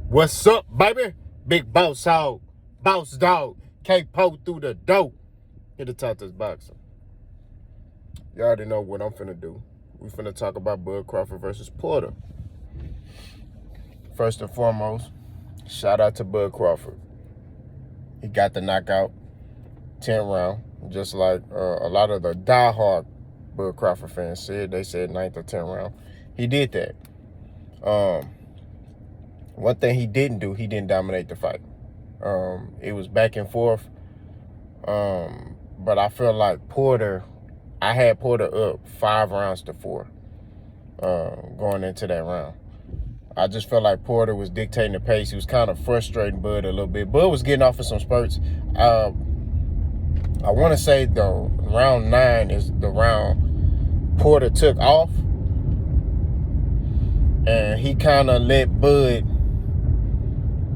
What's up, baby? Big boss hog, boss dog, K-Po through the dope. Here to talk this boxing. You already know what I'm finna do. We finna talk about Bud Crawford versus Porter. First and foremost, shout out to Bud Crawford. He got the knockout, 10 round, just like a lot of the diehard Bud Crawford fans said. They said 9th or 10th round. He did that. One thing he didn't do, he didn't dominate the fight. It was back and forth. But I feel like I had Porter up 5 rounds to 4 going into that round. I just felt like Porter was dictating the pace. He was kind of frustrating Bud a little bit. Bud was getting off of some spurts. I want to say the round 9 is the round Porter took off. And he kind of let Bud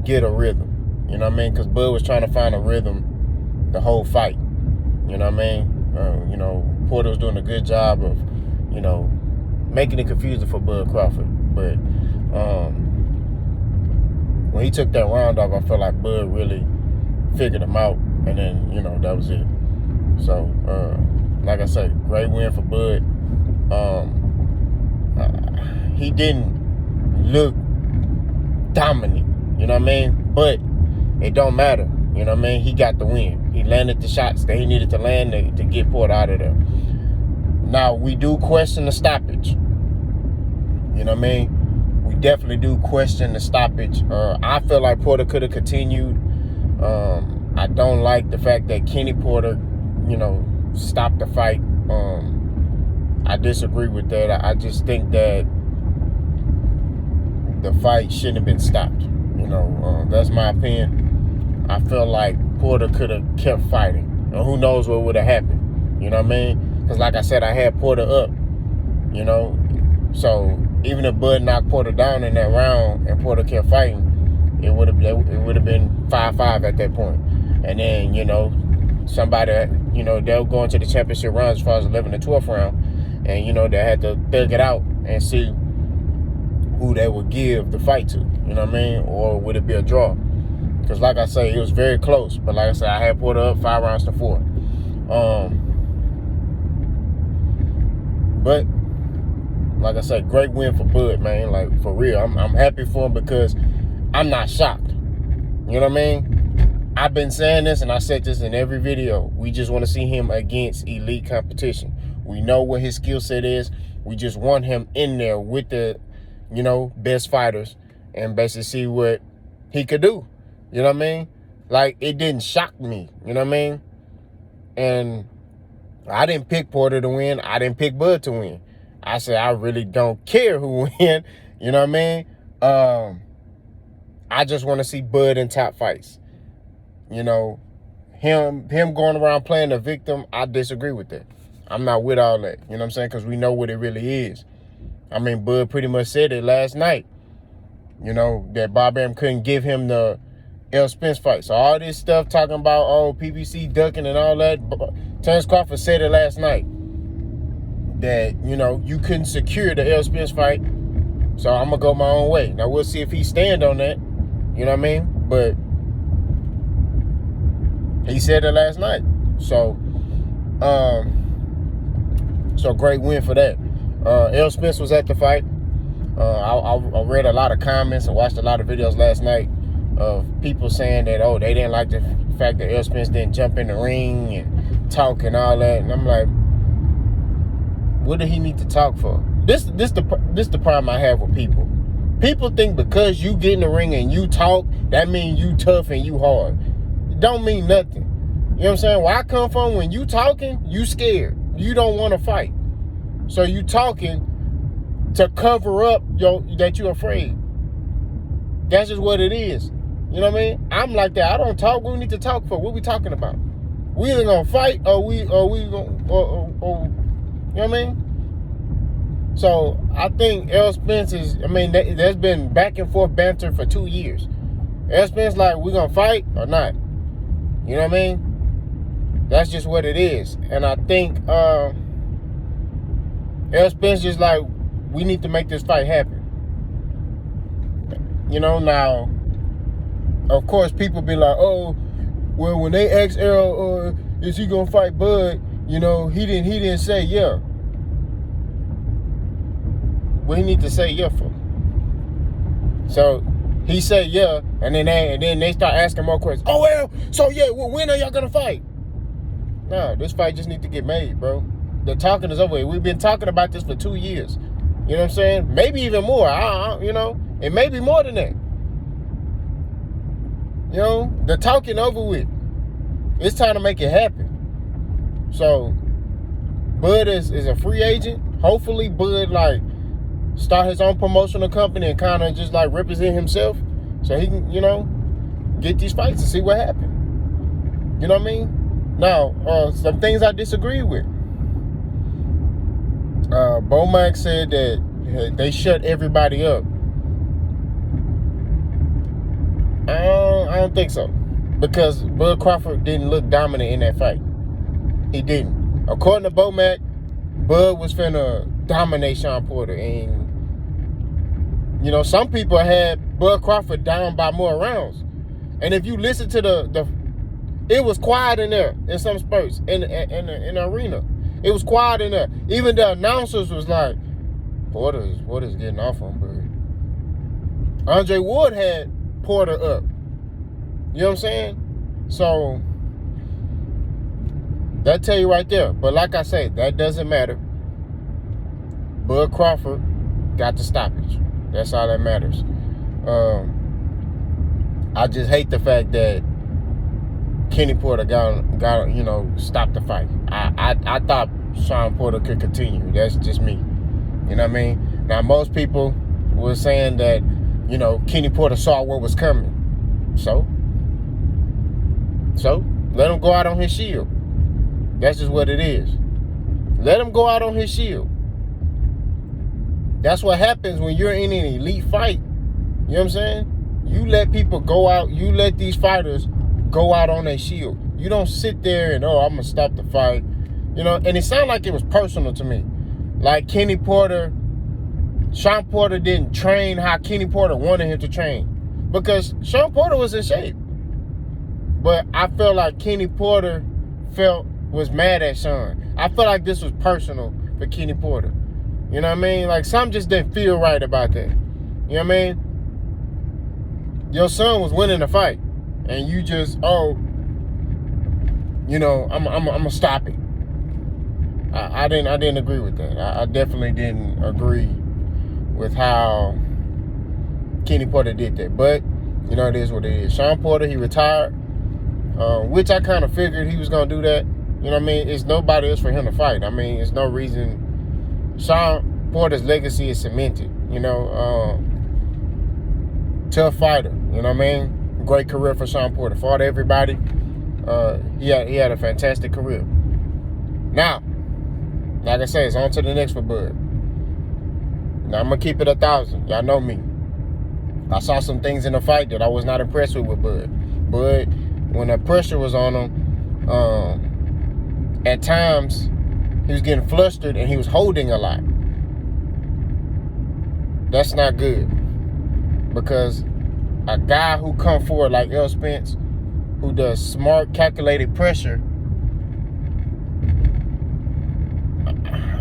get a rhythm, you know what I mean? Because Bud was trying to find a rhythm the whole fight, you know what I mean? Porter was doing a good job of, making it confusing for Bud Crawford. But when he took that round off, I felt like Bud really figured him out, and then, that was it. So, like I said, great win for Bud. He didn't look dominant. You know what I mean? But it don't matter. You know what I mean? He got the win. He landed the shots that he needed to land to get Porter out of there. Now, we do question the stoppage. You know what I mean? We definitely do question the stoppage. I feel like Porter could have continued. I don't like the fact that Kenny Porter, stopped the fight. I disagree with that. I just think that the fight shouldn't have been stopped. That's my opinion. I feel like Porter could have kept fighting. Who knows what would have happened. You know what I mean? Because like I said, I had Porter up. So even if Bud knocked Porter down in that round and Porter kept fighting, it would have been 5-5 at that point. And then, somebody, they'll go into the championship rounds as far as 11th and 12th round. And, they had to thug it out and see who they would give the fight to, you know what I mean? Or would it be a draw? Because like I say, it was very close. But like I said, I had Porter up 5 rounds to 4. But like I said, great win for Bud, man. Like, for real. I'm happy for him because I'm not shocked. You know what I mean? I've been saying this, and I said this in every video. We just want to see him against elite competition. We know what his skill set is. We just want him in there with the best fighters and basically see what he could do. You know what I mean? Like, it didn't shock me. You know what I mean? And I didn't pick Porter to win. I didn't pick Bud to win. I said, I really don't care who win. You know what I mean? I just want to see Bud in top fights. Him going around playing the victim, I disagree with that. I'm not with all that. You know what I'm saying? Because we know what it really is. I mean, Bud pretty much said it last night, that Bob Arum couldn't give him the Errol Spence fight. So all this stuff talking about, PBC ducking and all that, Terrence Crawford said it last night that, you couldn't secure the Errol Spence fight, so I'm going to go my own way. Now, we'll see if he stand on that, you know what I mean? But he said it last night. So, great win for that. Errol Spence was at the fight. I read a lot of comments and watched a lot of videos last night of people saying that, they didn't like the fact that Errol Spence didn't jump in the ring and talk and all that. And I'm like, what did he need to talk for? This the problem I have with people. People think because you get in the ring and you talk, that means you tough and you hard. It don't mean nothing. You know what I'm saying? Where I come from, when you talking, you scared. You don't want to fight. So you talking to cover up that you're afraid. That's just what it is. You know what I mean? I'm like that. I don't talk. What we need to talk for? What we talking about? We either gonna fight or we gonna you know what I mean? So I think Errol Spence there's been back and forth banter for 2 years. Errol Spence like, we gonna fight or not? You know what I mean? That's just what it is. And I think Errol Spence just like, we need to make this fight happen. Now of course, people be like, oh, well, when they asked Errol, is he gonna fight Bud? You know, he didn't say yeah. What he need to say yeah for? So he said yeah, and then they start asking more questions. Oh well, so yeah, well, when are y'all gonna fight? Nah, this fight just need to get made, bro. The talking is over. We've been talking about this for 2 years. You know what I'm saying? Maybe even more. You know, it may be more than that. You know, the talking over with. It's time to make it happen. So, Bud is a free agent. Hopefully, Bud start his own promotional company and kind of just represent himself, so he can, you know, get these fights and see what happens. You know what I mean? Now, some things I disagree with. Bomac said that they shut everybody up. I don't think so, because Bud Crawford didn't look dominant in that fight. He didn't. According to Bomac, Bud was finna dominate Shawn Porter, and you know, some people had Bud Crawford down by more rounds. And if you listen to it was quiet in there in some spurts in the arena. It was quiet in there. Even the announcers was like, Porter's getting off on Bud. Andre Ward had Porter up. You know what I'm saying? So that tell you right there. But like I say, that doesn't matter. Bud Crawford got the stoppage. That's all that matters. I just hate the fact that Kenny Porter got you know, stopped the fight. I thought Shawn Porter could continue. That's just me. You know what I mean? Now, most people were saying that, you know, Kenny Porter saw what was coming. So let him go out on his shield. That's just what it is. Let him go out on his shield. That's what happens when you're in an elite fight. You know what I'm saying? You let people go out. You let these fighters go out on their shield. You don't sit there and, I'm going to stop the fight. You know, and it sounded like it was personal to me. Like Kenny Porter, Shawn Porter didn't train how Kenny Porter wanted him to train. Because Shawn Porter was in shape. But I felt like Kenny Porter was mad at Shawn. I felt like this was personal for Kenny Porter. You know what I mean? Like, something just didn't feel right about that. You know what I mean? Your son was winning the fight. And you just, you know, I'm gonna stop it. I didn't agree with that. I definitely didn't agree with how Kenny Porter did that. But, you know, it is what it is. Shawn Porter, he retired, which I kind of figured he was gonna do that. You know what I mean? It's nobody else for him to fight. I mean, it's no reason. Shawn Porter's legacy is cemented. You know, tough fighter. You know what I mean? Great career for Shawn Porter. Fought everybody. He had a fantastic career. Now, like I said, it's on to the next for Bud. Now, I'm going to keep it 1,000. Y'all know me. I saw some things in the fight that I was not impressed with Bud. Bud, when the pressure was on him, at times, he was getting flustered and he was holding a lot. That's not good. Because a guy who come forward like Errol Spence, who does smart, calculated pressure,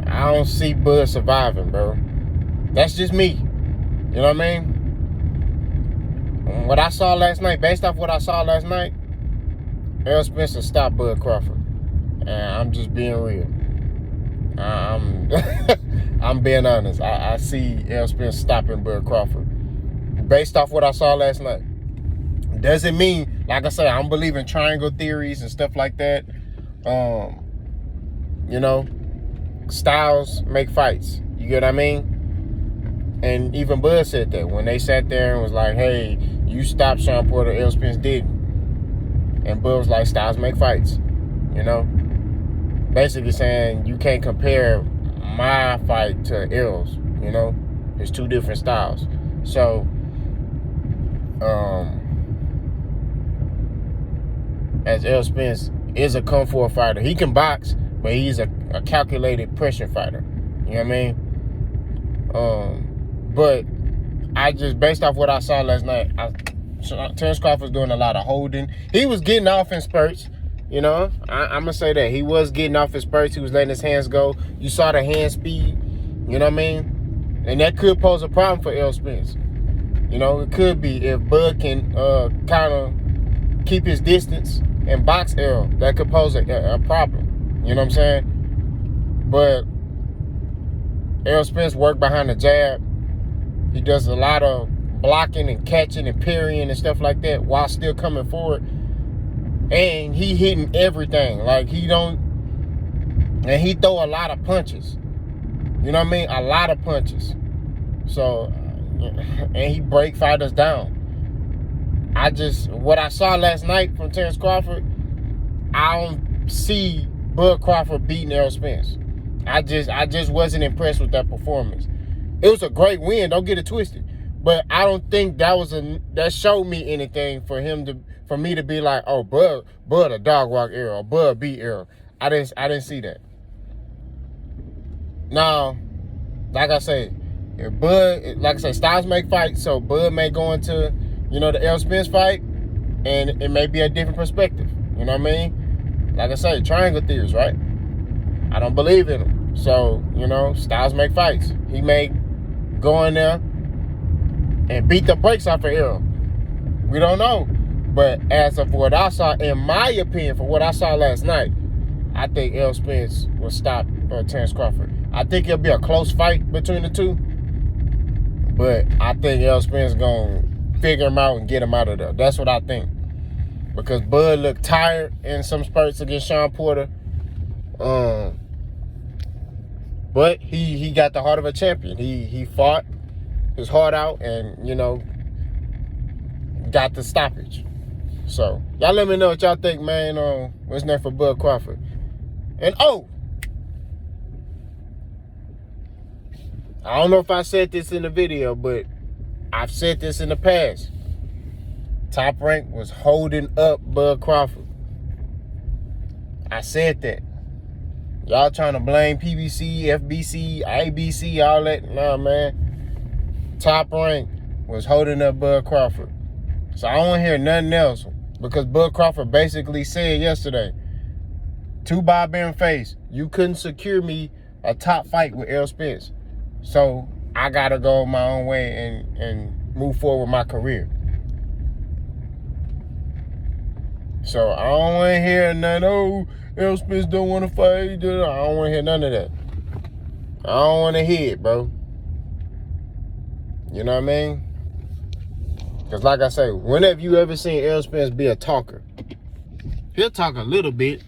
I don't see Bud surviving, bro. That's just me. You know what I mean? What I saw last night, based off what I saw last night, Errol Spence stopped Bud Crawford. And I'm just being real. I'm being honest. I see Errol Spence stopping Bud Crawford based off what I saw last night. Doesn't mean, like I said, I don't believe in triangle theories and stuff like that. You know, styles make fights. You get what I mean? And even Bud said that when they sat there and was like, hey, you stopped Shawn Porter, Errol Spence didn't. And Bud was like, styles make fights. You know? Basically saying you can't compare my fight to Errol's, you know? It's two different styles. So, as Errol Spence is a Kung Fu fighter, he can box, but he's a calculated pressure fighter. You know what I mean? But I just, based off what I saw last night, Terrence Crawford's doing a lot of holding. He was getting off in spurts. You know, I'm going to say that. He was getting off his spurts. He was letting his hands go. You saw the hand speed. You know what I mean? And that could pose a problem for Errol Spence. You know, it could be if Bud can kind of keep his distance and box Errol. That could pose a problem. You know what I'm saying? But Errol Spence worked behind the jab. He does a lot of blocking and catching and parrying and stuff like that while still coming forward. And he hitting everything. Like, he throw a lot of punches. You know what I mean? A lot of punches. So, and he break fighters down. What I saw last night from Terrence Crawford, I don't see Bud Crawford beating Errol Spence. I just wasn't impressed with that performance. It was a great win, don't get it twisted. But I don't think that showed me anything for me to be like, oh, Bud a dog walk Errol, Bud beat Errol. I didn't see that. Now, like I say, if Bud, like I say, styles make fights, so Bud may go into, you know, the Errol Spence fight, and it may be a different perspective. You know what I mean? Like I say, triangle theories, right? I don't believe in them. So, you know, styles make fights. He may go in there and beat the brakes off of Errol. We don't know. But as of what I saw, in my opinion, for what I saw last night, I think Errol Spence will stop Terrence Crawford. I think it'll be a close fight between the two. But I think Errol Spence is going to figure him out and get him out of there. That's what I think. Because Bud looked tired in some spurts against Shawn Porter. But he got the heart of a champion. He fought his heart out and, you know, got the stoppage. So, y'all let me know what y'all think, man, on what's next for Bud Crawford. And, I don't know if I said this in the video, but I've said this in the past. Top Rank was holding up Bud Crawford. I said that. Y'all trying to blame PBC, FBC, ABC, all that. Nah, man. Top Rank was holding up Bud Crawford. So I don't want to hear nothing else. Because Bud Crawford basically said yesterday, to Bob Bear face, you couldn't secure me a top fight with Errol Spence. So I got to go my own way and move forward with my career. So I don't want to hear none, oh, Errol Spence don't want to fight. I don't want to hear none of that. I don't want to hear it, bro. You know what I mean? Because like I say, whenever you ever seen Errol Spence be a talker, he'll talk a little bit.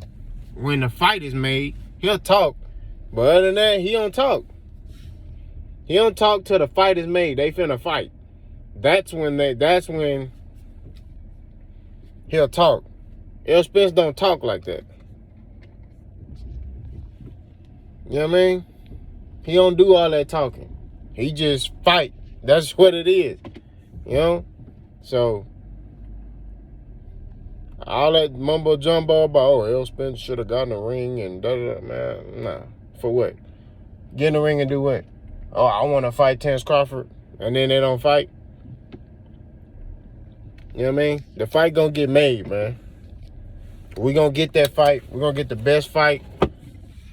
When the fight is made, he'll talk. But other than that, he don't talk. He don't talk till the fight is made. They finna fight. That's when he'll talk. Errol Spence don't talk like that. You know what I mean? He don't do all that talking. He just fight. That's what it is. You know? So, all that mumbo jumbo about, oh, Errol Spence should have gotten a ring and da-da-da, man. Nah. For what? Get in the ring and do what? Oh, I want to fight Terrence Crawford, and then they don't fight. You know what I mean? The fight gonna get made, man. We gonna get that fight. We're gonna get the best fight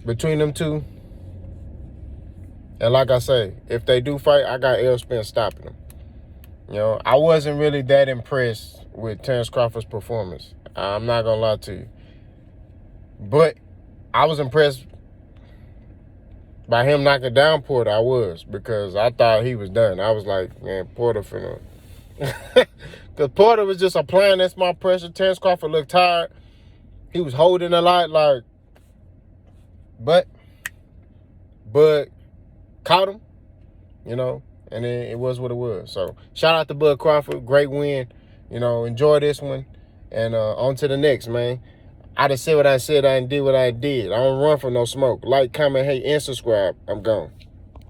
between them two. And like I say, if they do fight, I got Errol Spence stopping them. You know, I wasn't really that impressed with Terrence Crawford's performance. I'm not gonna lie to you. But I was impressed by him knocking down Porter. I was, because I thought he was done. I was like, man, Porter finna. Because Porter was just applying that small pressure. Terrence Crawford looked tired. He was holding a lot, like, but caught him, you know, and then it was what it was. So shout out to Bud Crawford. Great win. You know, enjoy this one. And on to the next, man. I done said what I said. I done did what I did. I don't run for no smoke. Like, comment, hate, and subscribe. I'm gone.